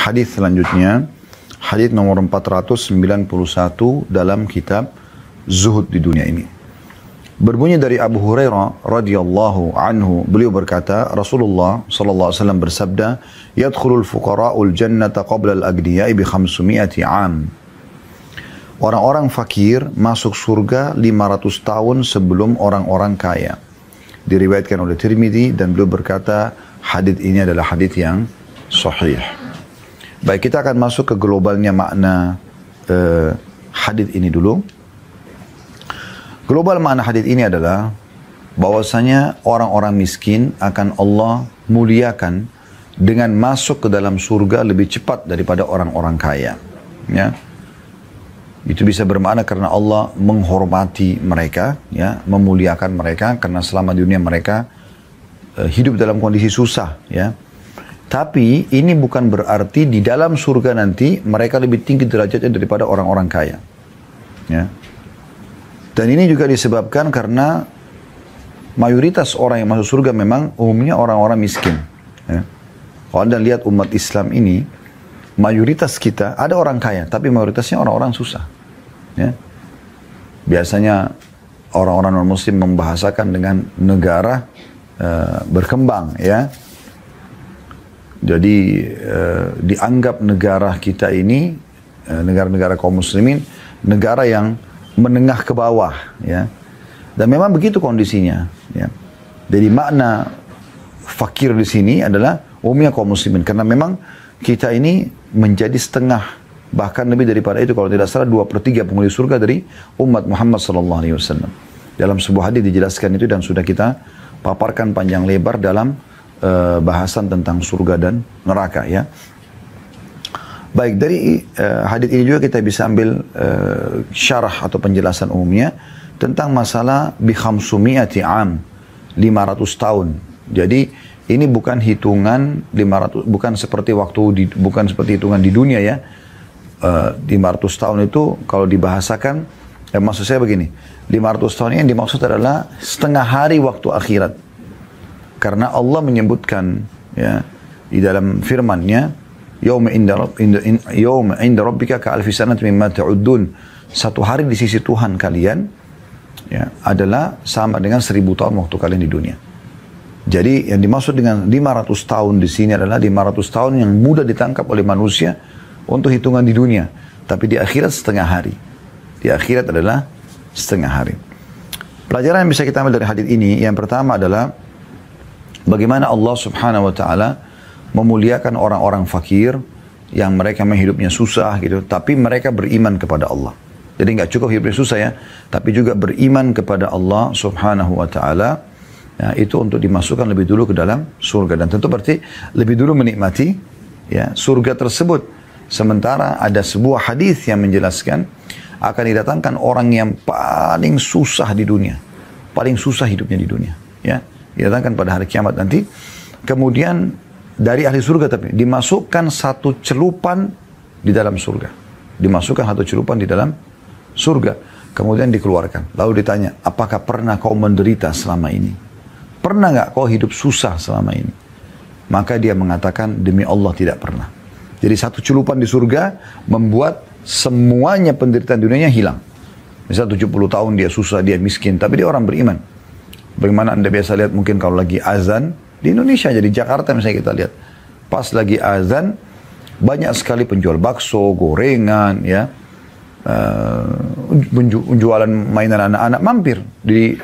hadis selanjutnya, hadis nomor 491 dalam kitab Zuhud di dunia ini. Berbunyi dari Abu Hurairah radhiyallahu anhu, beliau berkata, Rasulullah sallallahu alaihi wasallam bersabda, "Yadkhulul fuqara'ul jannata qabla al-agniya'i bi 500 'am." Orang-orang fakir masuk surga 500 tahun sebelum orang-orang kaya. Diriwayatkan oleh Tirmidzi dan beliau berkata, hadis ini adalah hadis yang sahih. Baik, kita akan masuk ke globalnya makna hadis ini dulu. Global makna hadis ini adalah bahwasanya orang-orang miskin akan Allah muliakan dengan masuk ke dalam surga lebih cepat daripada orang-orang kaya. Ya. Itu bisa bermakna karena Allah menghormati mereka, ya, memuliakan mereka karena selama di dunia mereka hidup dalam kondisi susah, ya. Tapi ini bukan berarti di dalam surga nanti mereka lebih tinggi derajatnya daripada orang-orang kaya. Ya. Dan ini juga disebabkan karena mayoritas orang yang masuk surga memang umumnya orang-orang miskin. Ya. Kalau Anda lihat umat Islam ini, mayoritas kita ada orang kaya, tapi mayoritasnya orang-orang susah. Ya. Biasanya orang-orang non-muslim membahasakan dengan negara berkembang, ya. Jadi dianggap negara kita ini, negara-negara kaum muslimin, negara yang menengah ke bawah, ya. Dan memang begitu kondisinya, ya. Jadi makna fakir di sini adalah umumnya kaum muslimin, karena memang kita ini menjadi setengah, bahkan lebih daripada itu, kalau tidak salah 2/3 penghuni surga dari umat Muhammad SAW. Dalam sebuah hadis dijelaskan itu dan sudah kita paparkan panjang lebar dalam bahasan tentang surga dan neraka, ya. Baik, dari hadis ini juga kita bisa ambil syarah atau penjelasan umumnya tentang masalah bi 500 'am, 500 tahun. Jadi ini bukan hitungan 500, bukan seperti hitungan di dunia, ya. 500 tahun itu kalau dibahasakan, maksud saya begini, 500 tahun ini yang dimaksud adalah setengah hari waktu akhirat. Karena Allah menyebutkan, ya, di dalam firman-Nya, Yawma inda rabbika ka'alfi sanati mimma ta'uddun. Satu hari di sisi Tuhan kalian, ya, adalah sama dengan 1000 tahun waktu kalian di dunia. Jadi yang dimaksud dengan 500 tahun di sini adalah 500 tahun yang mudah ditangkap oleh manusia untuk hitungan di dunia. Tapi di akhirat setengah hari. Di akhirat adalah setengah hari. Pelajaran yang bisa kita ambil dari hadis ini, yang pertama adalah bagaimana Allah Subhanahu wa Ta'ala memuliakan orang-orang fakir yang mereka hidupnya susah gitu, tapi mereka beriman kepada Allah. Jadi nggak cukup hidupnya susah, ya, tapi juga beriman kepada Allah Subhanahu wa Ta'ala. Ya, itu untuk dimasukkan lebih dulu ke dalam surga, dan tentu berarti lebih dulu menikmati, ya, surga tersebut. Sementara ada sebuah hadis yang menjelaskan akan didatangkan orang yang paling susah di dunia, paling susah hidupnya di dunia, ya, didatangkan pada hari kiamat nanti. Kemudian dari ahli surga, tapi dimasukkan satu celupan di dalam surga. Dimasukkan satu celupan di dalam surga. Kemudian dikeluarkan. Lalu ditanya, apakah pernah kau menderita selama ini? Pernah nggak kau hidup susah selama ini? Maka dia mengatakan, demi Allah tidak pernah. Jadi satu celupan di surga membuat semuanya penderitaan dunianya hilang. Misal 70 tahun dia susah, dia miskin, tapi dia orang beriman. Bagaimana Anda biasa lihat mungkin kalau lagi azan, di Indonesia, jadi Jakarta misalnya kita lihat, pas lagi azan, banyak sekali penjual bakso, gorengan, ya, penjualan mainan anak-anak mampir di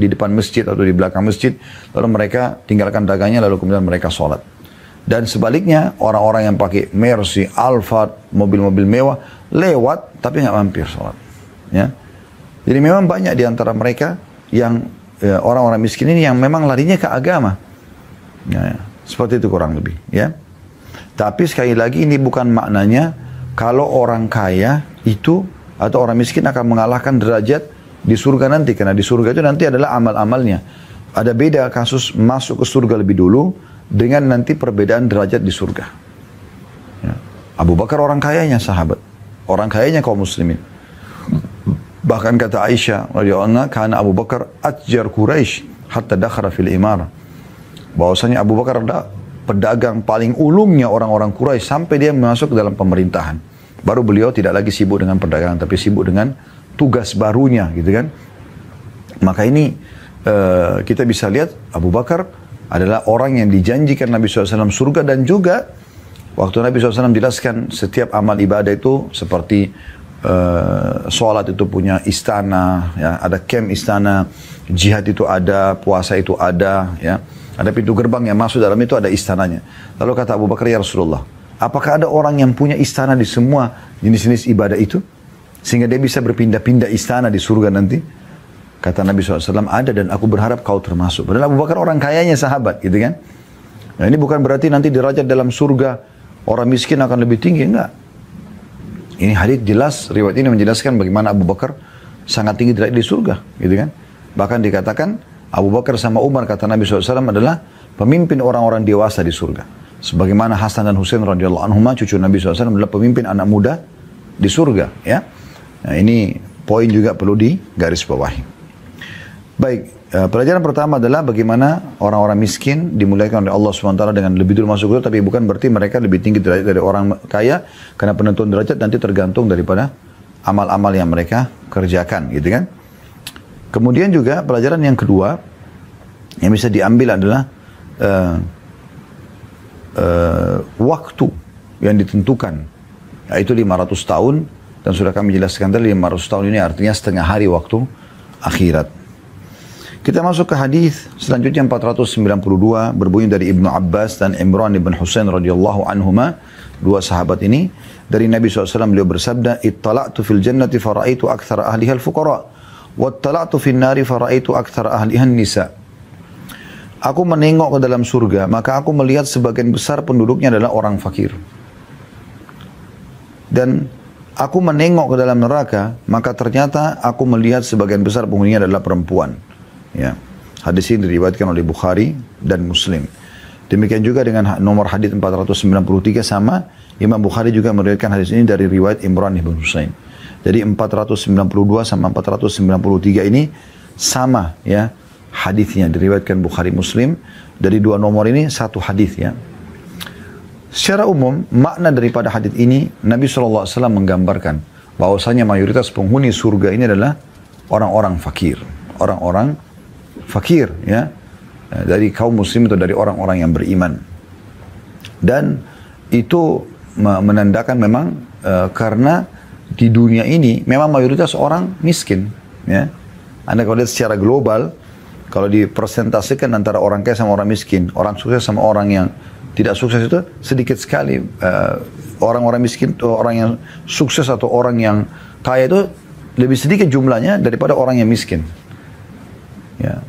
depan masjid atau di belakang masjid, lalu mereka tinggalkan dagangnya, lalu kemudian mereka sholat. Dan sebaliknya, orang-orang yang pakai Mercy, Alphard, mobil-mobil mewah, lewat tapi nggak mampir sholat. Ya. Jadi memang banyak di antara mereka yang orang-orang miskin ini yang memang larinya ke agama. Ya, seperti itu kurang lebih, ya. Tapi sekali lagi ini bukan maknanya kalau orang kaya itu atau orang miskin akan mengalahkan derajat di surga nanti. Karena di surga itu nanti adalah amal-amalnya. Ada beda kasus masuk ke surga lebih dulu dengan nanti perbedaan derajat di surga. Ya. Abu Bakar orang kayanya sahabat. Orang kayanya kaum muslimin. Bahkan kata Aisyah radhiyallahu anha, karena Abu Bakar atjar Quraisy hatta dakhala fil imara. Bahwasanya Abu Bakar adalah pedagang paling ulungnya orang-orang Quraisy sampai dia masuk ke dalam pemerintahan. Baru beliau tidak lagi sibuk dengan perdagangan, tapi sibuk dengan tugas barunya, gitu kan. Maka ini kita bisa lihat Abu Bakar adalah orang yang dijanjikan Nabi SAW surga, dan juga waktu Nabi SAW jelaskan setiap amal ibadah itu seperti sholat itu punya istana, ya, ada camp istana, jihad itu ada, puasa itu ada, ya, ada pintu gerbang yang masuk dalam itu ada istananya. Lalu kata Abu Bakar, ya Rasulullah, apakah ada orang yang punya istana di semua jenis-jenis ibadah itu, sehingga dia bisa berpindah-pindah istana di surga nanti? Kata Nabi SAW, ada, dan aku berharap kau termasuk. Padahal Abu Bakar orang kayanya sahabat, gitu kan. Nah, ini bukan berarti nanti derajat dalam surga orang miskin akan lebih tinggi, enggak. Ini hadis jelas, riwayat ini menjelaskan bagaimana Abu Bakar sangat tinggi derajat di surga, gitu kan. Bahkan dikatakan Abu Bakar sama Umar, kata Nabi SAW, adalah pemimpin orang-orang dewasa di surga. Sebagaimana Hasan dan Husain radhiyallahu anhuma, cucu Nabi SAW, adalah pemimpin anak muda di surga, ya. Nah, ini poin juga perlu digarisbawahi. Baik, pelajaran pertama adalah bagaimana orang-orang miskin dimuliakan oleh Allah SWT dengan lebih dulu masuk surga, tapi bukan berarti mereka lebih tinggi derajat dari orang kaya, karena penentuan derajat nanti tergantung daripada amal-amal yang mereka kerjakan, gitu kan. Kemudian juga pelajaran yang kedua yang bisa diambil adalah waktu yang ditentukan, yaitu 500 tahun, dan sudah kami jelaskan tadi 500 tahun ini artinya setengah hari waktu akhirat. Kita masuk ke hadis selanjutnya 492, berbunyi dari Ibnu Abbas dan Imran ibn Husain radhiyallahu anhuma, dua sahabat ini. Dari Nabi SAW beliau bersabda, "Ittala'tu fil jannati fara'aitu aktsara ahliha al-fuqara, wattala'tu fin nari fara'aitu aktsara ahliha an-nisa." Aku menengok ke dalam surga, maka aku melihat sebagian besar penduduknya adalah orang fakir. Dan aku menengok ke dalam neraka, maka ternyata aku melihat sebagian besar penghuninya adalah perempuan. Ya, hadis ini diriwayatkan oleh Bukhari dan Muslim. Demikian juga dengan nomor hadis 493 sama, Imam Bukhari juga meriwayatkan hadis ini dari riwayat Imran ibn Husain. Jadi 492 sama 493 ini sama, ya, hadisnya diriwayatkan Bukhari Muslim. Dari dua nomor ini satu hadis, ya. Secara umum makna daripada hadis ini, Nabi SAW menggambarkan bahwasanya mayoritas penghuni surga ini adalah orang-orang fakir, orang-orang fakir, ya, dari kaum muslim atau dari orang-orang yang beriman. Dan itu menandakan memang karena di dunia ini memang mayoritas orang miskin, ya. Anda kalau lihat secara global, kalau dipresentasikan antara orang kaya sama orang miskin, orang sukses sama orang yang tidak sukses, itu sedikit sekali. Orang-orang miskin atau orang yang sukses atau orang yang kaya itu lebih sedikit jumlahnya daripada orang yang miskin, ya.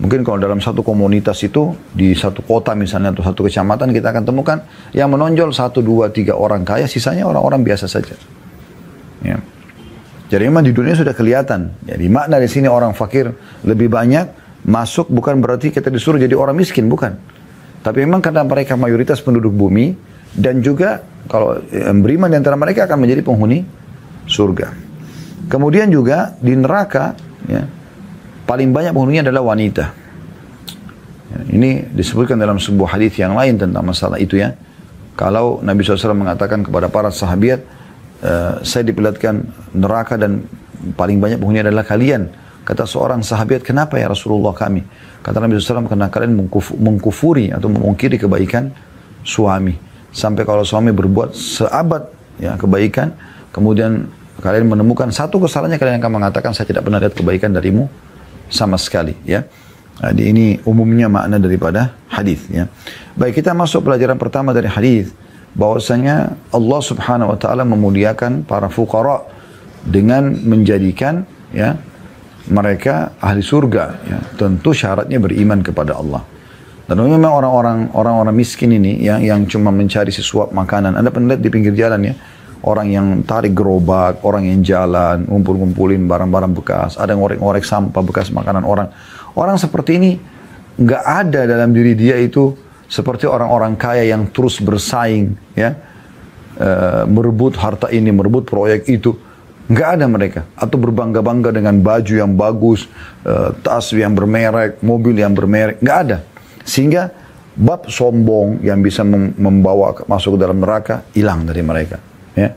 Mungkin kalau dalam satu komunitas itu, di satu kota misalnya, atau satu kecamatan, kita akan temukan yang menonjol 1, 2, 3 orang kaya, sisanya orang-orang biasa saja. Ya. Jadi memang di dunia sudah kelihatan. Jadi makna di sini orang fakir lebih banyak masuk, bukan berarti kita disuruh jadi orang miskin, bukan. Tapi memang karena mereka mayoritas penduduk bumi, dan juga kalau beriman di antara mereka akan menjadi penghuni surga. Kemudian juga di neraka, ya, paling banyak penghuninya adalah wanita. Ya, ini disebutkan dalam sebuah hadis yang lain tentang masalah itu, ya. Kalau Nabi SAW mengatakan kepada para sahabat, saya diperlihatkan neraka dan paling banyak penghuninya adalah kalian. Kata seorang sahabat, kenapa ya Rasulullah kami? Kata Nabi SAW, karena kalian mengkufuri atau memungkiri kebaikan suami. Sampai kalau suami berbuat seabad, ya, kebaikan, kemudian kalian menemukan satu kesalahannya, kalian akan mengatakan, saya tidak pernah lihat kebaikan darimu sama sekali, ya. Jadi ini umumnya makna daripada hadis, ya. Baik, kita masuk pelajaran pertama dari hadis, bahwasanya Allah Subhanahu wa taala memuliakan para fuqara dengan menjadikan, ya, mereka ahli surga, ya. Tentu syaratnya beriman kepada Allah. Dan memang orang-orang miskin ini, yang cuma mencari sesuap makanan. Anda pernah lihat di pinggir jalan, ya, orang yang tarik gerobak, orang yang jalan, ngumpul-ngumpulin barang-barang bekas, ada ngorek-ngorek sampah bekas makanan orang. Orang seperti ini nggak ada dalam diri dia itu seperti orang-orang kaya yang terus bersaing, ya, merebut harta ini, merebut proyek itu. Nggak ada mereka. Atau berbangga-bangga dengan baju yang bagus, tas yang bermerek, mobil yang bermerek. Nggak ada. Sehingga bab sombong yang bisa membawa masuk ke dalam neraka hilang dari mereka. Ya.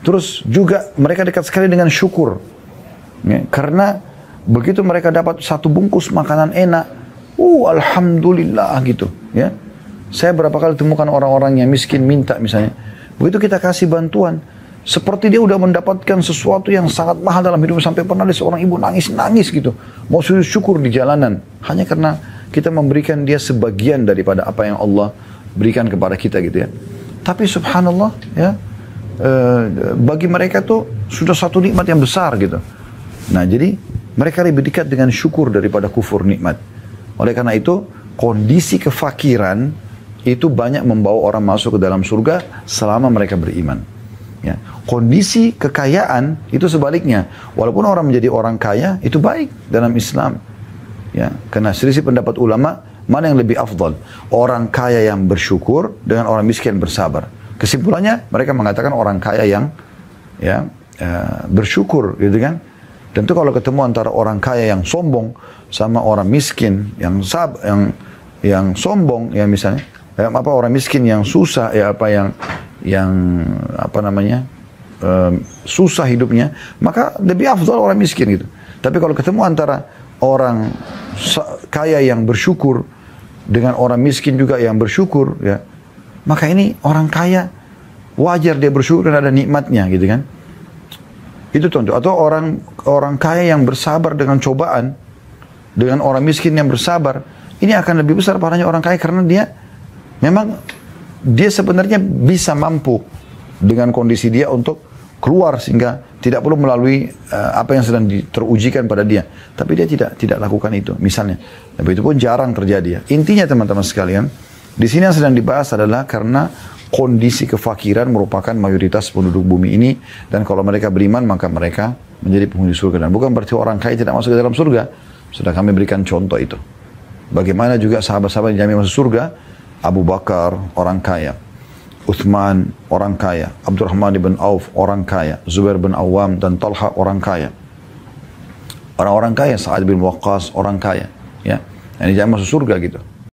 Terus juga mereka dekat sekali dengan syukur. Ya. Karena begitu mereka dapat satu bungkus makanan enak, alhamdulillah gitu. Ya. Saya berapa kali temukan orang-orang yang miskin minta misalnya. Begitu kita kasih bantuan, seperti dia udah mendapatkan sesuatu yang sangat mahal dalam hidup. Sampai pernah ada seorang ibu nangis-nangis gitu. Mau sujud syukur di jalanan. Hanya karena kita memberikan dia sebagian daripada apa yang Allah berikan kepada kita gitu ya. Tapi subhanallah ya, bagi mereka tuh sudah satu nikmat yang besar gitu. Nah jadi mereka lebih dekat dengan syukur daripada kufur nikmat. Oleh karena itu kondisi kefakiran itu banyak membawa orang masuk ke dalam surga selama mereka beriman. Ya. Kondisi kekayaan itu sebaliknya. Walaupun orang menjadi orang kaya itu baik dalam Islam. Ya. Karena selisih pendapat ulama mana yang lebih afdal, orang kaya yang bersyukur dengan orang miskin bersabar. Kesimpulannya mereka mengatakan orang kaya yang bersyukur gitu kan. Tentu kalau ketemu antara orang kaya yang sombong sama orang miskin yang sombong ya misalnya orang miskin yang susah susah hidupnya, maka lebih afdal orang miskin gitu. Tapi kalau ketemu antara orang kaya yang bersyukur dengan orang miskin juga yang bersyukur ya, maka ini orang kaya wajar dia bersyukur karena ada nikmatnya gitu kan. Itu contoh. Atau orang kaya yang bersabar dengan cobaan dengan orang miskin yang bersabar, ini akan lebih besar pahalanya orang kaya karena dia memang dia sebenarnya bisa mampu dengan kondisi dia untuk keluar sehingga tidak perlu melalui apa yang sedang terujikan pada dia. Tapi dia tidak lakukan itu misalnya. Tapi itu pun jarang terjadi ya. Intinya teman-teman sekalian, di sini yang sedang dibahas adalah karena kondisi kefakiran merupakan mayoritas penduduk bumi ini, dan kalau mereka beriman maka mereka menjadi penghuni surga. Dan bukan berarti orang kaya tidak masuk ke dalam surga. Sudah kami berikan contoh itu. Bagaimana juga sahabat-sahabat yang dijamin masuk surga. Abu Bakar orang kaya, Uthman orang kaya, Abdurrahman bin Auf orang kaya, Zubair bin Awam dan Talha orang kaya. Orang-orang kaya, Sa'ad bin Waqqas orang kaya, ya. Yang dijamin masuk surga gitu.